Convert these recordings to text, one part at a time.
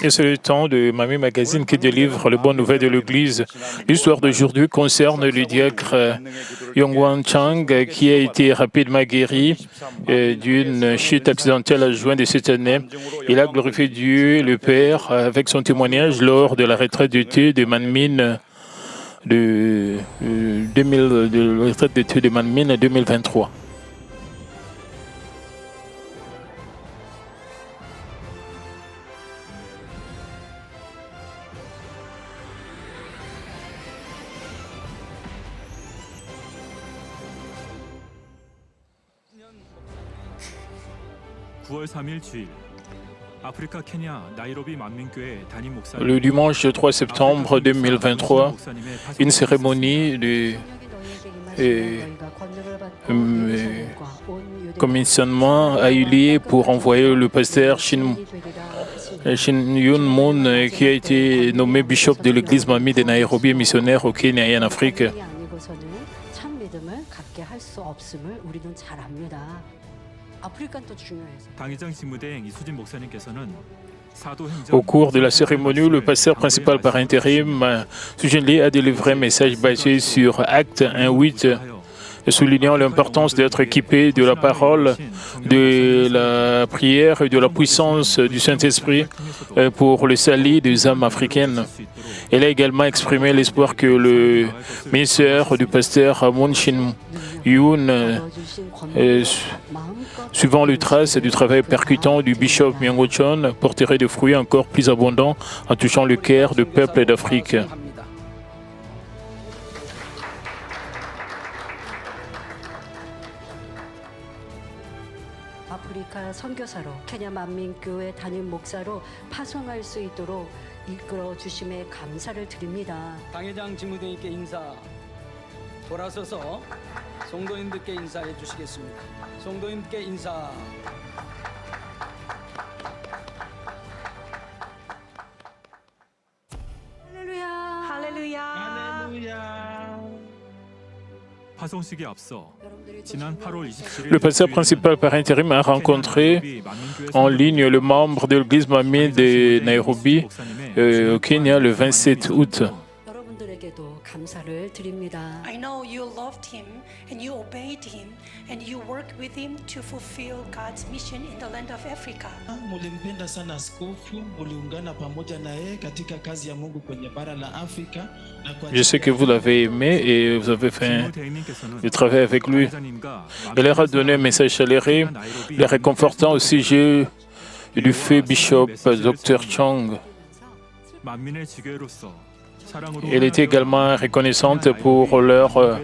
Et c'est le temps de Manmin Magazine qui délivre les bonnes nouvelles de l'Église. L'histoire d'aujourd'hui concerne le diacre Yongwan Chang qui a été rapidement guéri d'une chute accidentelle à juin de cette année. Il a glorifié Dieu, le Père, avec son témoignage lors de la retraite d'été de Manmin de la retraite d'été de Manmin 2023. Le dimanche 3 septembre 2023, une cérémonie de commissionnement a eu lieu pour envoyer le pasteur Shin Yun Moon, qui a été nommé bishop de l'église Manmin de Nairobi et missionnaire au Kenya et en Afrique. Au cours de la cérémonie, le pasteur principal par intérim, Sujin Lee, a délivré un message basé sur Actes 1:8, soulignant l'importance d'être équipé de la parole, de la prière et de la puissance du Saint-Esprit pour le salut des âmes africaines. Elle a également exprimé l'espoir que le ministère du pasteur Moon Shin Yoon, suivant les traces du travail percutant du bishop Myung Chon, porterait des fruits encore plus abondants en touchant le cœur du peuple d'Afrique. 아프리카 선교사로 케냐 만민교회 담임 목사로 파송할 수 있도록 이끌어 주심에 감사를 드립니다. 당회장 직무대행께 인사 돌아서서 성도님들께 인사해 주시겠습니다. 성도님께 인사. 할렐루야. 할렐루야. 할렐루야. Le pasteur principal par intérim a rencontré en ligne le membre de l'église Manmin de Nairobi au Kenya le 27 août. 여러분들에게도 감사를 드립니다. I know you loved him and you obeyed him and you worked with him to fulfill God's mission in the land of Africa. Mulimpenda sana askofu, muliungana pamoja na yeye katika kazi ya Mungu kwenye bara la Afrika. Je sais que vous l'avez aimé et vous avez fait du travail avec lui. Il leur a donné un message chaleureux, les réconfortant au sujet du fait bishop Dr. Chang. Elle était également reconnaissante pour leur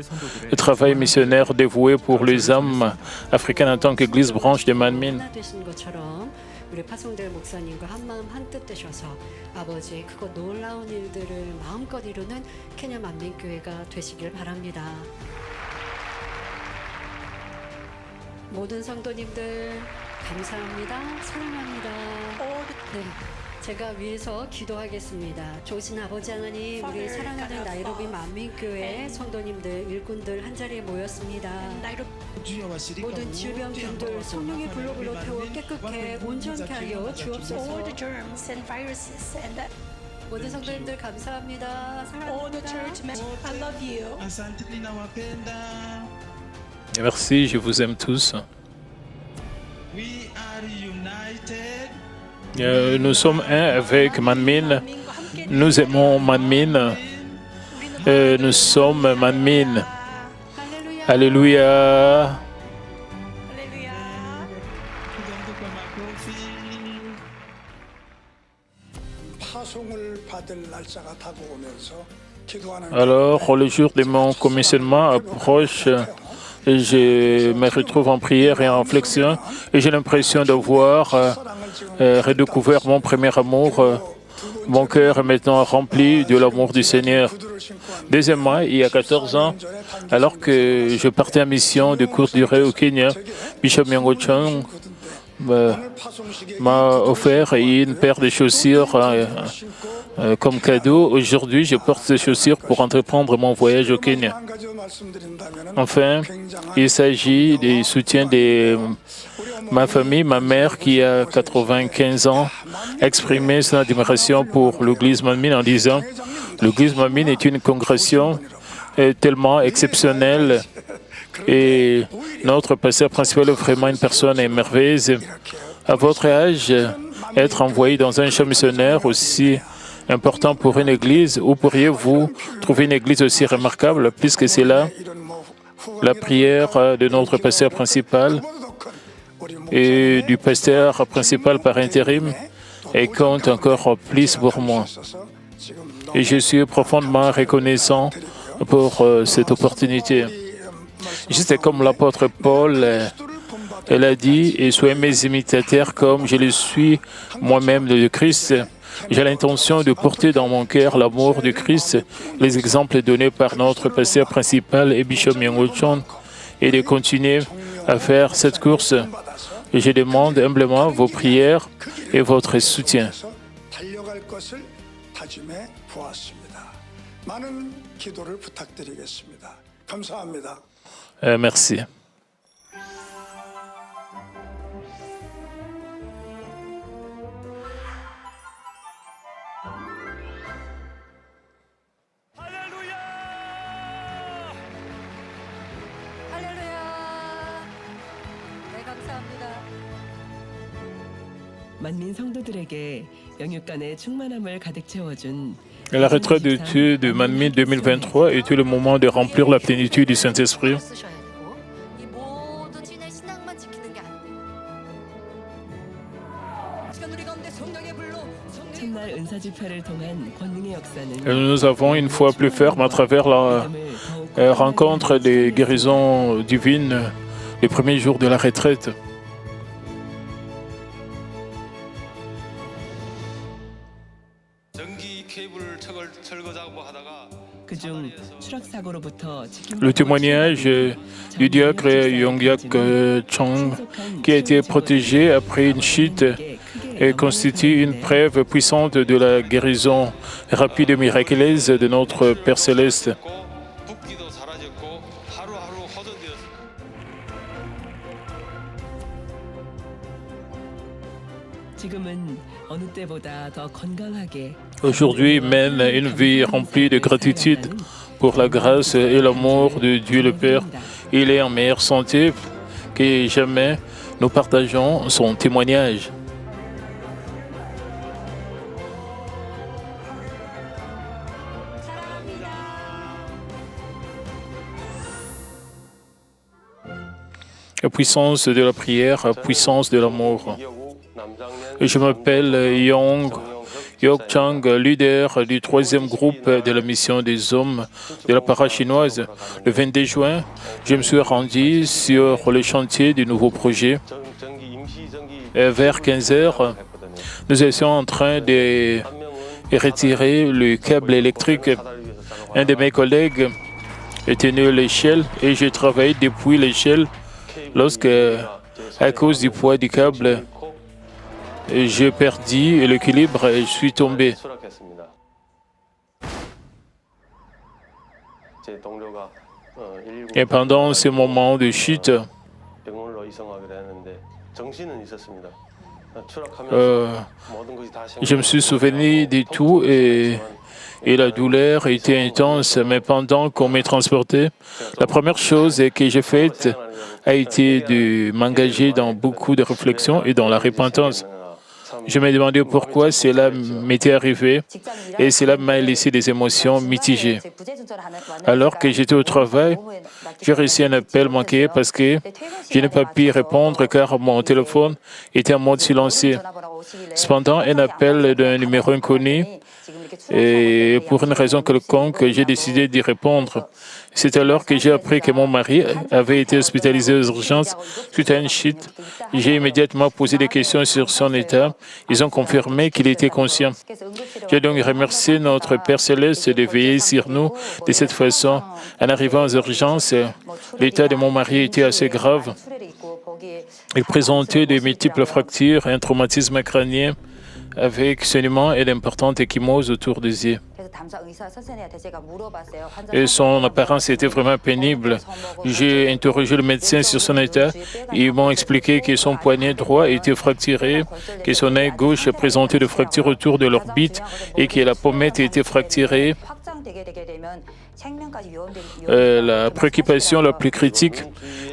travail missionnaire dévoué pour les âmes africaines en tant qu'église branche de Manmin. 우리 파송될 목사님과 한마음 한뜻 되셔서 아버지의 크고 놀라운 일들을 마음껏 이루는 케냐 만민교회가 되시길 바랍니다. 모든 성도님들 감사합니다. 사랑합니다. 네. 제가 위에서 기도하겠습니다. 좋으신 아버지 하나님, 우리 사랑하는 나이로비 만민교회 성도님들, 일꾼들 한자리에 모였습니다. 모든 질병균들 성령의 불로 태워 깨끗게 온전케 하여 주옵소서. 모든 성도님들 감사합니다. 사랑합니다. Merci, je vous aime tous. Nous sommes un avec Manmin. Nous aimons Manmin. Nous sommes Manmin. Alléluia. Alors, le jour de mon commissionnement approche. Je me retrouve en prière et en réflexion et j'ai l'impression d'avoir redécouvert mon premier amour. Mon cœur est maintenant rempli de l'amour du Seigneur. Deuxièmement, il y a 14 ans, alors que je partais en mission de courte durée au Kenya, Bishop Myung Chon m'a offert une paire de chaussures comme cadeau. Aujourd'hui, je porte ces chaussures pour entreprendre mon voyage au Kenya. Enfin, il s'agit du soutien des Ma famille, ma mère qui a 95 ans, a exprimé son admiration pour l'église Manmin en disant « L'église Manmin est une congrégation tellement exceptionnelle et notre pasteur principal est vraiment une personne merveilleuse. À votre âge, être envoyé dans un champ missionnaire aussi important pour une église, où pourriez-vous trouver une église aussi remarquable? Puisque c'est là la prière de notre pasteur principal et du pasteur principal par intérim et compte encore plus pour moi. Et je suis profondément reconnaissant pour cette opportunité. Juste comme l'apôtre Paul, elle a dit, et soyez mes imitateurs comme je le suis moi-même de Christ. J'ai l'intention de porter dans mon cœur l'amour du Christ, les exemples donnés par notre pasteur principal et Bishop Myung-Woo et de continuer à faire cette course. Et je demande humblement vos prières et votre soutien. Merci. 만민 성도들에게 영육간의 충만함을 가득 채워준 La retraite d'études de Manmin 2023 était le moment de remplir la plénitude du Saint-Esprit. 쓰셔야 되고 이 모든 진의 신앙만 지키는 게 아니에요. 시간 우리 가운데 성령의 불로 첫날 은사 집회를 통한 권능의 역사는 Nous avons une foi plus ferme à travers la rencontre des guérisons divines les premiers jours de la retraite. 그중 추락 사고로부터 Le témoignage du diacre Yongyak Chong, qui a été protégé après une chute, constitue une preuve puissante de la guérison rapide et miraculeuse de notre Père Céleste. 지금은 어느 때보다 더 건강하게 Aujourd'hui, mène une vie remplie de gratitude pour la grâce et l'amour de Dieu le Père. Il est en meilleure santé que jamais. Nous partageons son témoignage. La puissance de la prière, la puissance de l'amour. Je m'appelle Yong Chang, leader du 3e groupe de la mission des hommes de la para chinoise. Le 22 juin, je me suis rendu sur le chantier du nouveau projet. Vers 15 heures, nous étions en train de retirer le câble électrique. Un de mes collègues tenait l'échelle et j'ai travaillé depuis l'échelle lorsque, à cause du poids du câble, j'ai perdu l'équilibre et je suis tombé. Et pendant ce moment de chute, je me suis souvenu de tout et la douleur était intense. Mais pendant qu'on m'est transporté, la première chose que j'ai faite a été de m'engager dans beaucoup de réflexions et dans la repentance. Je me demandais pourquoi cela m'était arrivé et cela m'a laissé des émotions mitigées. Alors que j'étais au travail, j'ai reçu un appel manqué parce que je n'ai pas pu répondre car mon téléphone était en mode silencieux. Cependant, un appel d'un numéro inconnu et pour une raison quelconque, j'ai décidé d'y répondre. C'est alors que j'ai appris que mon mari avait été hospitalisé aux urgences suite à une chute. J'ai immédiatement posé des questions sur son état. Ils ont confirmé qu'il était conscient. J'ai donc remercié notre Père Céleste de veiller sur nous de cette façon. En arrivant aux urgences, l'état de mon mari était assez grave. Il présentait de multiples fractures et un traumatisme crânien avec saignement et d'importantes ecchymoses autour des yeux. Et son apparence était vraiment pénible. J'ai interrogé le médecin sur son état. Ils m'ont expliqué que son poignet droit était fracturé, que son œil gauche présentait des fractures autour de l'orbite et que la pommette était fracturée. La préoccupation la plus critique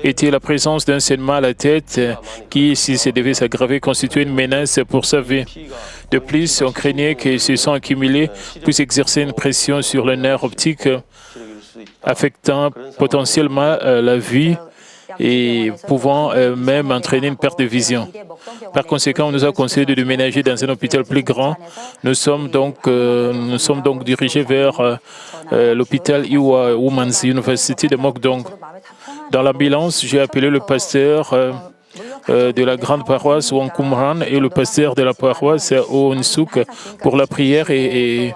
était la présence d'un saignement à la tête qui, si ça devait s'aggraver, constituait une menace pour sa vie. De plus, on craignait que ce sang accumulé puisse exercer une pression sur le nerf optique, affectant potentiellement la vie et pouvant même entraîner une perte de vision. Par conséquent, on nous a conseillé de déménager dans un hôpital plus grand. Nous sommes donc dirigés vers l'hôpital Ewha Women's University de Mokdong. Dans l'ambulance, j'ai appelé le pasteur de la grande paroisse Wangkumran et le pasteur de la paroisse Oonsuk pour la prière et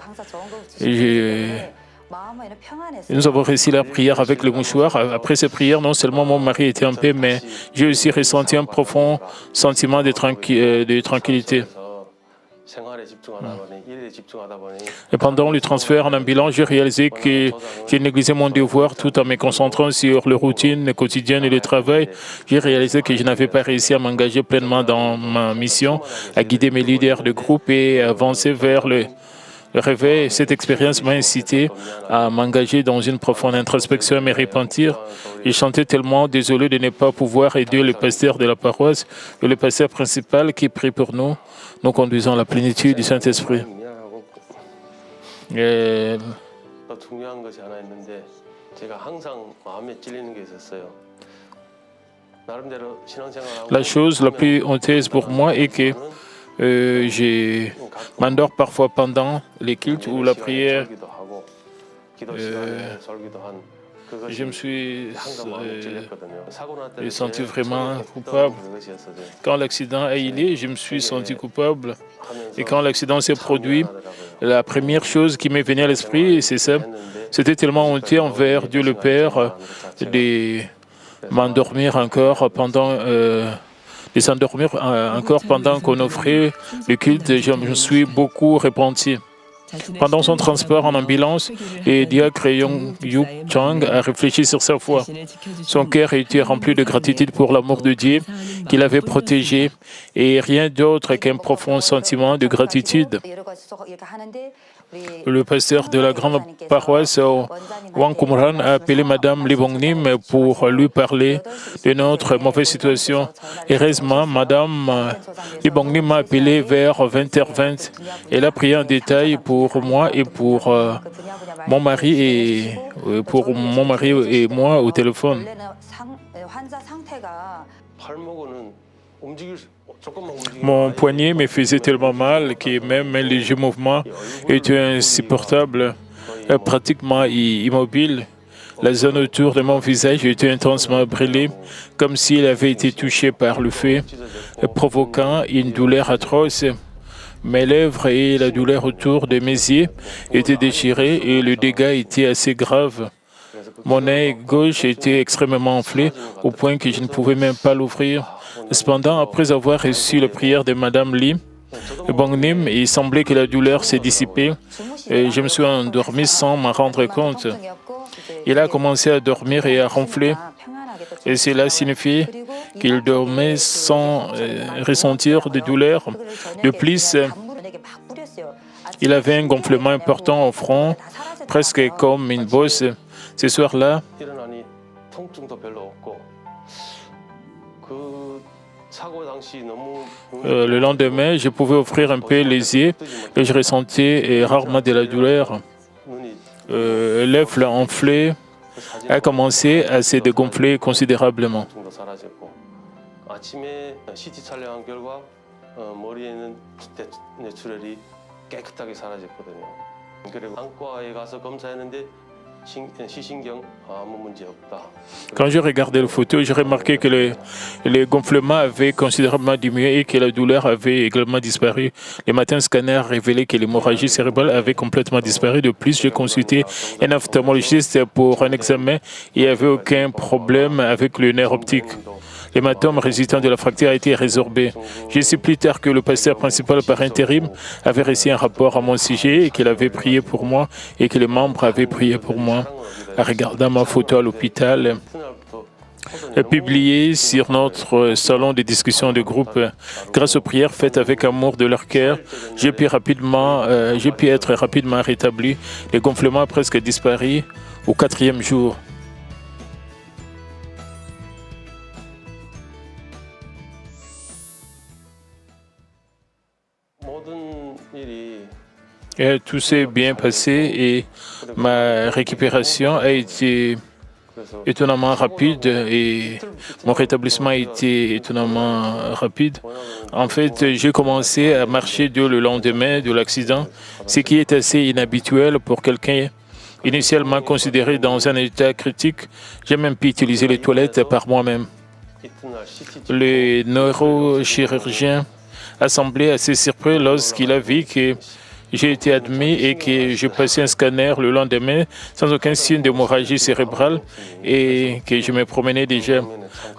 nous avons réussi la prière avec le mouchoir. Après ces prières, non seulement mon mari était en paix, mais j'ai aussi ressenti un profond sentiment de tranquillité. Et pendant le transfert en ambulance, j'ai réalisé que j'ai négligé mon devoir tout en me concentrant sur les routines quotidiennes et le travail. J'ai réalisé que je n'avais pas réussi à m'engager pleinement dans ma mission, à guider mes leaders de groupe et à avancer vers le réveil. Cette expérience m'a incité à m'engager dans une profonde introspection et me repentir. Je chantais tellement désolé de ne pas pouvoir aider le pasteur de la paroisse et le pasteur principal qui prie pour nous, nous conduisant à la plénitude du Saint-Esprit. La chose la plus honteuse pour moi est que je m'endors parfois pendant les cultes ou la prière. Je me suis senti vraiment coupable. Quand l'accident a eu lieu, je me suis senti coupable. Et quand l'accident s'est produit, la première chose qui m'est venue à l'esprit, c'est ça. C'était tellement honteux envers Dieu le Père de m'endormir encore pendant... de s'endormir encore pendant qu'on offrait le culte. Je me suis beaucoup repenti. Pendant son transport en ambulance, le diacre Yuk Chang a réfléchi sur sa foi. Son cœur était rempli de gratitude pour l'amour de Dieu qui l'avait protégé et rien d'autre qu'un profond sentiment de gratitude. Le pasteur de la grande paroisse Wangkumran a appelé Madame Lee Bong-nim pour lui parler de notre mauvaise situation. Heureusement, Madame Lee Bong-nim m'a appelé vers 20h20. Elle a prié en détail pour moi et pour mon mari et moi au téléphone. Mon poignet me faisait tellement mal que même un léger mouvement était insupportable, pratiquement immobile. La zone autour de mon visage était intensement brûlée, comme s'il avait été touché par le feu, provoquant une douleur atroce. Mes lèvres et la douleur autour de mes yeux étaient déchirées et le dégât était assez grave. Mon œil gauche était extrêmement enflé au point que je ne pouvais même pas l'ouvrir. Cependant, après avoir reçu la prière de Madame Lee Bong-nim, il semblait que la douleur s'est dissipée et je me suis endormi sans m'en rendre compte. Il a commencé à dormir et à ronfler et cela signifie qu'il dormait sans ressentir de douleur. De plus, il avait un gonflement important au front, presque comme une bosse. Ce soir-là, le lendemain, je pouvais ouvrir un peu les yeux et je ressentais rarement de la douleur. L'œuf enflé a commencé à se dégonfler considérablement. Quand j'ai regardé la photo, j'ai remarqué que les gonflements avaient considérablement diminué et que la douleur avait également disparu. Le matin, le scanner a révélé que l'hémorragie cérébrale avait complètement disparu. De plus, j'ai consulté un ophtalmologiste pour un examen et il n'y avait aucun problème avec le nerf optique. L'hématome résultant de la fracture a été résorbé. J'ai su plus tard que le pasteur principal par intérim avait reçu un rapport à mon sujet et qu'il avait prié pour moi et que les membres avaient prié pour moi. En regardant ma photo à l'hôpital, publiée sur notre salon de discussion de groupe, grâce aux prières faites avec amour de leur cœur, j'ai pu être rapidement rétabli. Les gonflements ont presque disparu au 4e jour. Et tout s'est bien passé et ma récupération a été étonnamment rapide et mon rétablissement a été étonnamment rapide. En fait, j'ai commencé à marcher dès le lendemain de l'accident, ce qui est assez inhabituel pour quelqu'un initialement considéré dans un état critique. J'ai même pu utiliser les toilettes par moi-même. Le neurochirurgien a semblé assez surpris lorsqu'il a vu que j'ai été admis et que j'ai passé un scanner le lendemain sans aucun signe d'hémorragie cérébrale et que je me promenais déjà.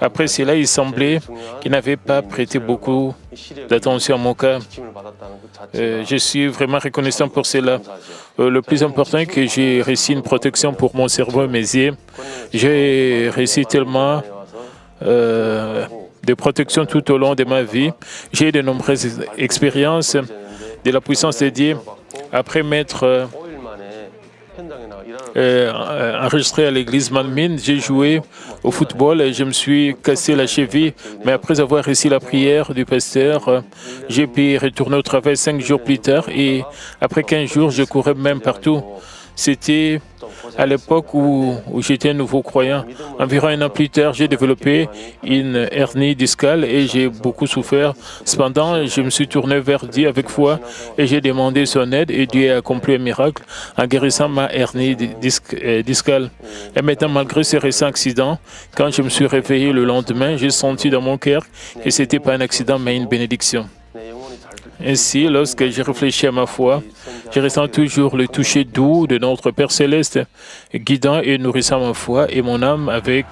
Après cela, il semblait qu'il n'avait pas prêté beaucoup d'attention à mon cas. Je suis vraiment reconnaissant pour cela. Le plus important est que j'ai reçu une protection pour mon cerveau et mes yeux. J'ai reçu tellement de protection tout au long de ma vie. J'ai eu de nombreuses expériences de la puissance de Dieu. Après m'être enregistré à l'église Manmin, j'ai joué au football et je me suis cassé la cheville. Mais après avoir reçu la prière du pasteur, j'ai pu retourner au travail 5 jours plus tard et après 15 jours, je courais même partout. C'était à l'époque où j'étais un nouveau croyant. Environ 1 an plus tard, j'ai développé une hernie discale et j'ai beaucoup souffert. Cependant, je me suis tourné vers Dieu avec foi et j'ai demandé son aide et Dieu a accompli un miracle en guérissant ma hernie discale. Et maintenant, malgré ce récent accident, quand je me suis réveillé le lendemain, j'ai senti dans mon cœur que ce n'était pas un accident mais une bénédiction. Ainsi, lorsque j'ai réfléchi à ma foi, je ressens toujours le toucher doux de notre Père Céleste, guidant et nourrissant ma foi et mon âme avec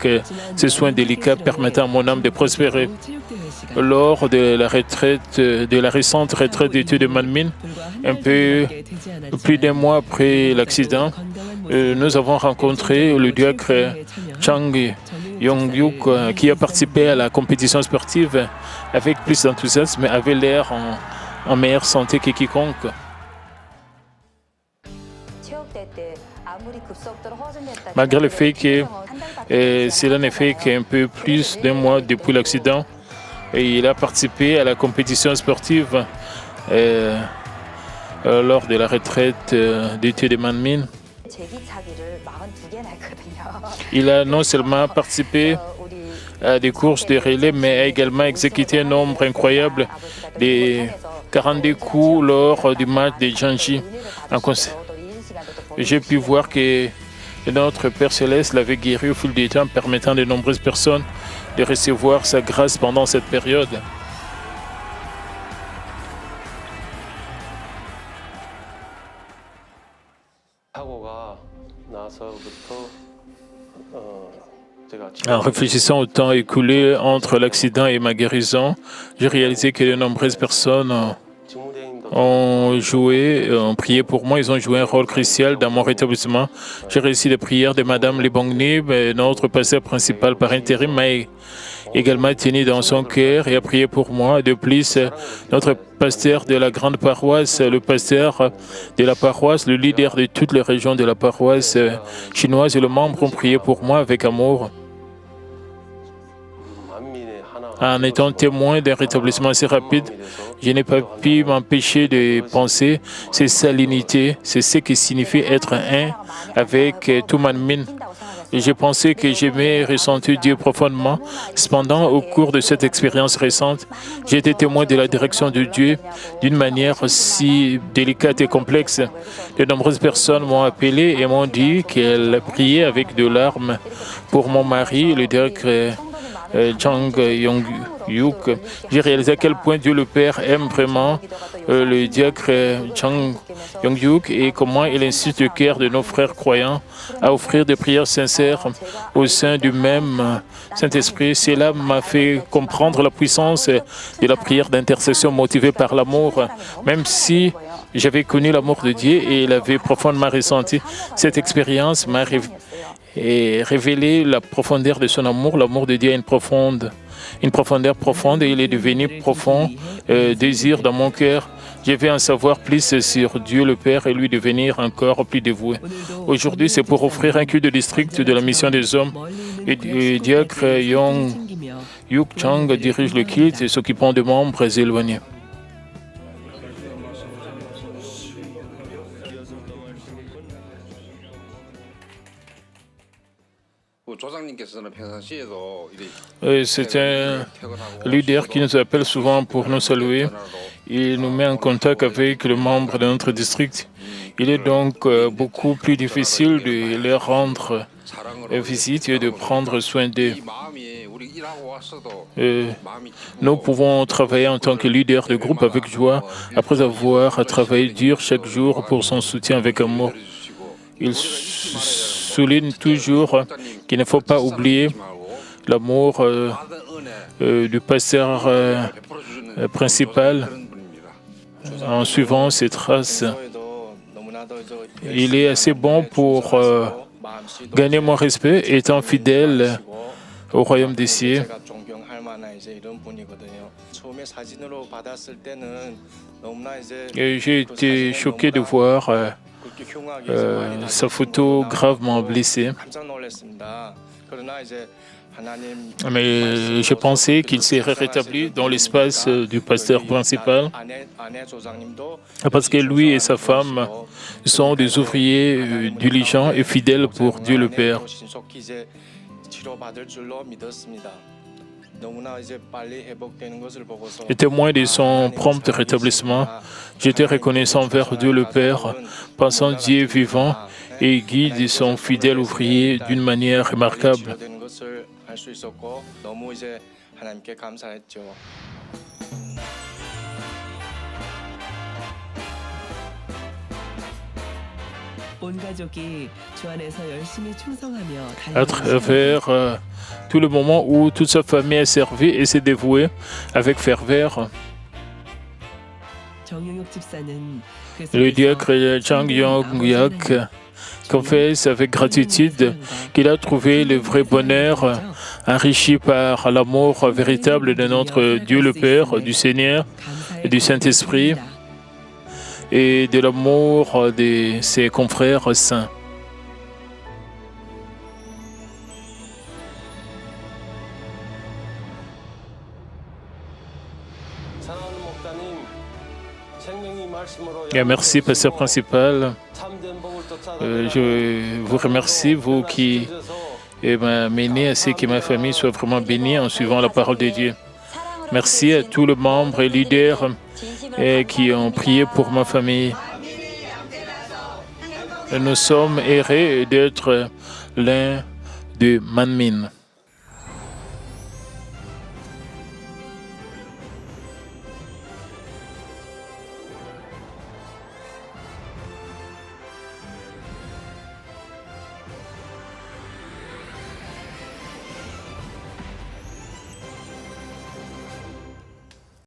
ses soins délicats permettant à mon âme de prospérer. Lors de la récente retraite d'études de Manmin, un peu plus d'1 mois après l'accident, nous avons rencontré le diacre Chang Yong-yuk qui a participé à la compétition sportive avec plus d'enthousiasme et avait l'air en meilleure santé que quiconque. Malgré le fait que cela n'est fait qu'un peu plus d'1 mois depuis l'accident, et il a participé à la compétition sportive lors de la retraite d'études de Manmin. Il a non seulement participé à des courses de relais, mais a également exécuté un nombre incroyable de 42 coups lors du match de Jiangxi. J'ai pu voir que notre Père Céleste l'avait guéri au fil du temps, permettant de nombreuses personnes de recevoir sa grâce pendant cette période. En réfléchissant au temps écoulé entre l'accident et ma guérison, j'ai réalisé que de nombreuses personnes ont prié pour moi. Ils ont joué un rôle crucial dans mon rétablissement. J'ai reçu des prières de Madame Lebongni, notre pasteur principal par intérim, m'a également tenu dans son cœur et a prié pour moi. De plus, notre pasteur de la grande paroisse, le pasteur de la paroisse, le leader de toutes les régions de la paroisse chinoise et le membre ont prié pour moi avec amour. En étant témoin d'un rétablissement assez rapide, je n'ai pas pu m'empêcher de penser, c'est ça l'unité, c'est ce qui signifie être un avec tout Manmin. J'ai pensé que j'aimais ressentir Dieu profondément. Cependant, au cours de cette expérience récente, j'ai été témoin de la direction de Dieu d'une manière si délicate et complexe. De nombreuses personnes m'ont appelé et m'ont dit qu'elles priaient avec de larmes pour mon mari, le diacre Chang Yong-yuk. J'ai réalisé à quel point Dieu le Père aime vraiment le diacre Chang Young-Yuk et comment il incite le cœur de nos frères croyants à offrir des prières sincères au sein du même Saint-Esprit. Cela m'a fait comprendre la puissance de la prière d'intercession motivée par l'amour. Même si j'avais connu l'amour de Dieu et l'avais profondément ressenti, cette expérience m'a révélé la profondeur de son amour. L'amour de Dieu a une profondeur profonde et il est devenu profond désir dans mon cœur. Je vais en savoir plus sur Dieu le Père et lui devenir encore plus dévoué. Aujourd'hui, c'est pour offrir un culte de district de la mission des hommes. Et le diacre Young-Yuk Chang dirige le culte s'occupant de membres éloignés. C'est un leader qui nous appelle souvent pour nous saluer. Il nous met en contact avec les membres de notre district. Il est donc beaucoup plus difficile de leur rendre visite et de prendre soin d'eux. Nous pouvons travailler en tant que leader de groupe avec joie après avoir travaillé dur chaque jour pour son soutien avec amour. Il souligne toujours qu'il ne faut pas oublier l'amour du pasteur principal en suivant ses traces. Il est assez bon pour gagner mon respect, étant fidèle au royaume des cieux. J'ai été choqué de voir sa photo gravement blessée. Mais je pensais qu'il serait rétabli dans l'espace du pasteur principal parce que lui et sa femme sont des ouvriers diligents et fidèles pour Dieu le Père. Et témoin de son prompt rétablissement, j'étais reconnaissant envers Dieu le Père, pensant Dieu vivant et guide son fidèle ouvrier d'une manière remarquable. À travers tout le moment où toute sa famille a servi et s'est dévouée avec ferveur, le diacre Chang Young-Yuk confesse avec gratitude qu'il a trouvé le vrai bonheur enrichi par l'amour véritable de notre Dieu le Père, du Seigneur et du Saint-Esprit et de l'amour de ses confrères saints. Et merci, pasteur principal. Je vous remercie, vous qui m'amenez à ce que ma famille soit vraiment bénie en suivant la parole de Dieu. Merci à tous les membres et leaders qui ont prié pour ma famille. Nous sommes heureux d'être l'un de Manmin.